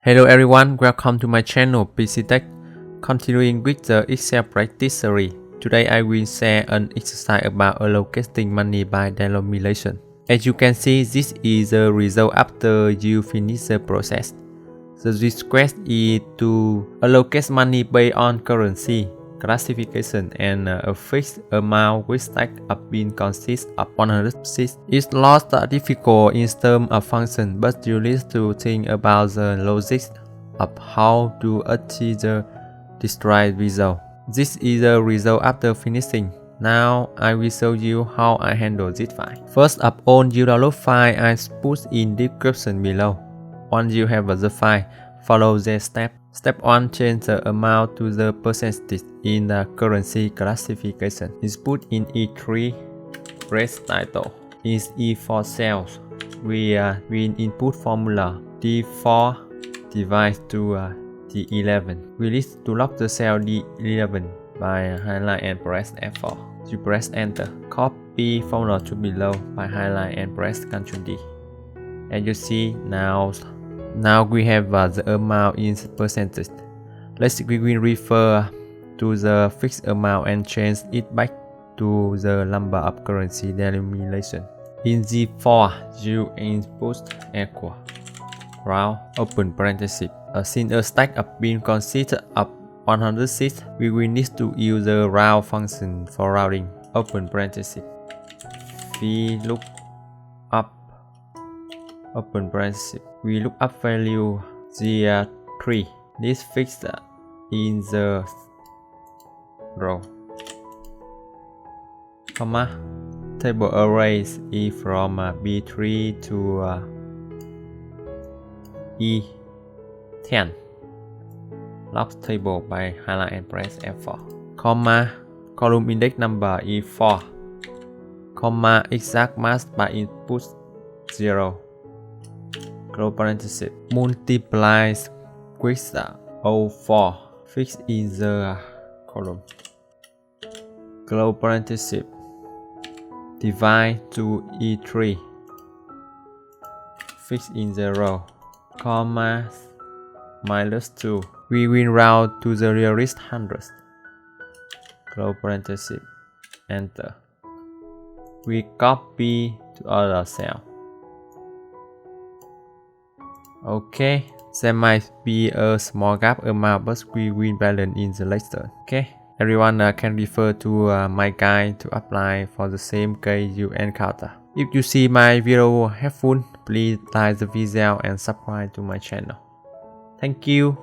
Hello everyone, welcome to my channel PCTech. Continuing with the Excel practice series, today I will share an exercise about allocating money by denomination. As you can see, this is the result after you finish the process. The request is to allocate money based on currency, classification, and a fixed amount which stack up in consists of 106. It's not that difficult in terms of function, but you need to think about the logic of how to achieve the desired result. This is the result after finishing. Now I will show you how I handle this file. First of all, you download file I put in description below. Once you have the file, follow the step. Step 1. Change the amount to the percentage in the currency classification. It's put in E3. Press title. In E4 cells, we will input formula D4 divided to D11. We need to lock the cell D11 by highlight and press F4. You press enter. Copy formula to below by highlight and press Ctrl D. As you see now we have the amount in percentage. We will refer to the fixed amount and change it back to the number of currency denomination. In Z4, you input equal round open parenthesis. Since a stack of bin consists of 106, we will need to use the round function for rounding. Open parenthesis. vlookup open parenthesis. We look up value 3. This fixed in the row, comma. Table arrays is from B3 to E10. Lock table by highlight and press F4. Comma. Column index number E4. Comma. Exact mass by input 0. Close parenthesis. Multiply with 04. Fix in the column. Close parenthesis. Divide to E3. Fix in the row. Comma. -2. We will round to the nearest hundredth. Close parenthesis. Enter. We copy to other cell. Okay, there might be a small gap amount, but we will balance in the later. Okay, everyone can refer to my guide to apply for the same case you encounter. If you see my video helpful, please like the video and subscribe to my channel. Thank you.